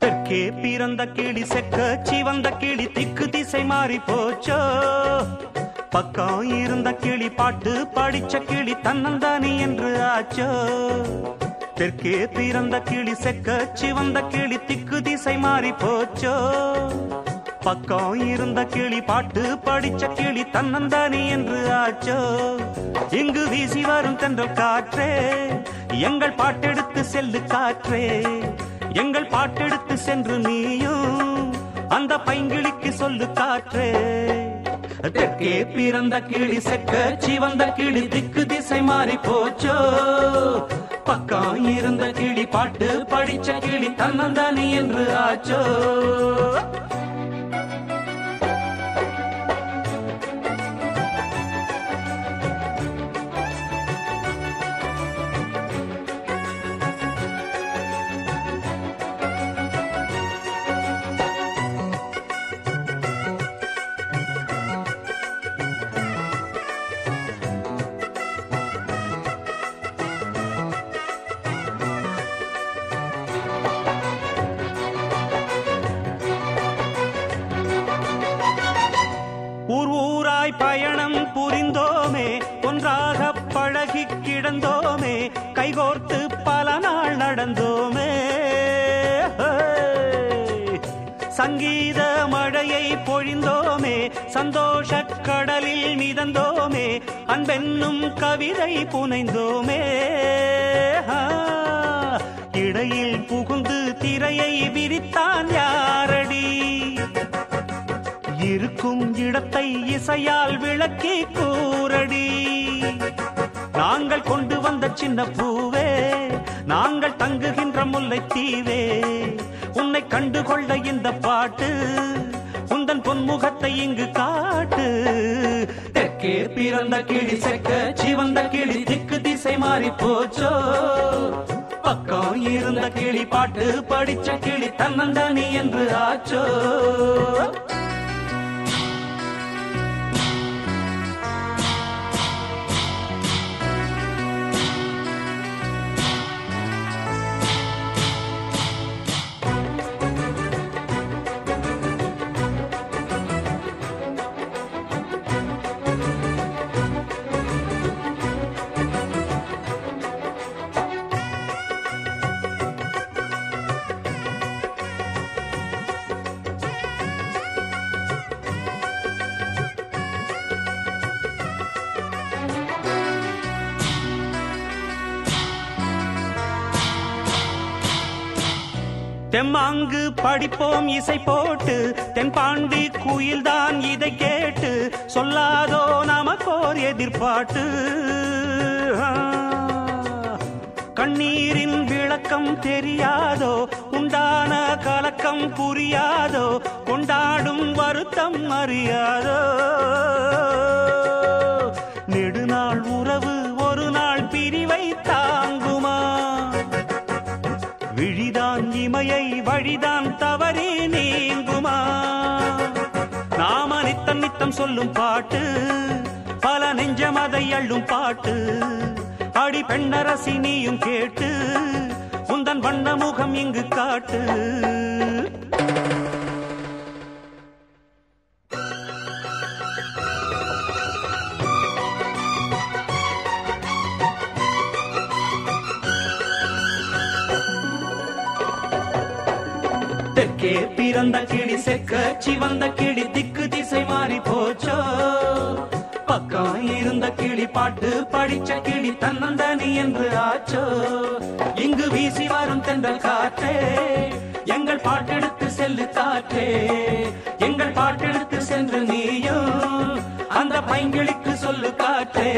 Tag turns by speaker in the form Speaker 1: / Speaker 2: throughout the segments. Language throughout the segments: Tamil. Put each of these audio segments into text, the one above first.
Speaker 1: தெற்கே பிறந்த கிளி செக்க சிவந்த கிளி திக்கு திசை மாறி போச்சோ. பக்கம் இருந்த கிளி பாட்டு படிச்ச கிளி தன்னந்தானி என்று ஆச்சோ. தெற்கே பிறந்த கிளி செக்க சிவந்த கிளி திக்கு திசை மாறி போச்சோ. பக்கம் இருந்த கிளி பாட்டு படிச்ச கிளி தன்னந்தானி என்று ஆச்சோ. இங்கு வீசி வரும் தென்றல் காற்றே எங்கள் பாட்டெடுத்து செல்லு காற்றே, எங்கள் பாட்டெடுத்து சென்று நீயும் அந்த பைங்கிளிக்கு சொல்லு காற்றே. தெற்கே பிறந்த கிளி செக்க சிவந்த கிளி திக்கு திசை மாறி போச்சோ. பக்கம் இருந்த கிளி பாட்டு படிச்ச கிளி தன்னந்தானி என்று ஆச்சோ. ஊர் ஊராய் பயணம் புரிந்தோமே, ஒன்றாக பழகி கிடந்தோமே, கைகோர்த்து பல நாள் நடந்தோமே. சங்கீத மழையை பொழிந்தோமே, சந்தோஷ கடலில் மிதந்தோமே, அன்பென்னும் கவிதை புனைந்தோமே. இடையில் புகுந்து திரையை விரித்தான் யாரடி, இருக்கும் இடத்தை இசையால் விளக்கி கூரடி. நாங்கள் கொண்டு வந்த சின்ன பூவே, நாங்கள் தங்குகின்ற முல்லைத்தீவே, உன்னை கண்டுகொள்ள இந்த பாட்டு, உந்தன் பொன்முகத்தை இங்கு காட்டு. தெற்கே பிறந்த கிளி செக்க சிவந்த கிளி திக்கு திசை மாறி போச்சோ. பக்கம் இருந்த கிளி பாட்டு படிச்ச கிளி தன்னந்தானி என்று ஆச்சோ. தெம்மாங்கு படிப்போம் இசை போட்டு, தென்பாண்டி குயில்தான் இதை கேட்டு, சொல்லாதோ நமக்கோர் எதிர்பாட்டு. கண்ணீரின் விளக்கம் தெரியாதோ, உண்டான கலக்கம் புரியாதோ, கொண்டாடும் வருத்தம் அறியாதோ. நெடுநாள் உறவு ஒரு நாள் பிரிவை தாங்குமா, விழிதான் இமையை வழிதான் தவறி நீங்குமா. நாம நித்தம் நித்தம் சொல்லும் பாட்டு, பல நெஞ்சம் அதை அள்ளும் பாட்டு. அடி பெண்ணரசி நீயும் கேட்டு, உந்தன் வண்ண முகம் இங்கு காட்டு. தெற்கே பிறந்த கிளி செக்க சிவந்த கிளி திக்கு திசை மாறி போச்சோ. பக்கம் இருந்த கிளி பாட்டு படிச்ச கிளி தன்னந்தானி என்று ஆச்சோ. இங்கு வீசி வரும் தென்றல் காற்றே எங்கள் பாட்டெடுத்து செல்லு காற்றே, எங்கள் பாட்டெடுத்து சென்று நீயும் அந்த பைங்கிளிக்கு சொல்லு காற்றே.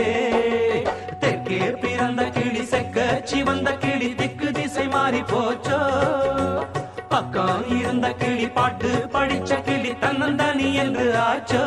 Speaker 1: தெற்கே பிறந்த கிளி செக்க சிவந்த கிளி திக்கு திசை மாறி போச்சோ. பக்கம் இருந்த கிளி பாட்டு படிச்ச கிளி தன்னந்தானி என்று ஆச்சோ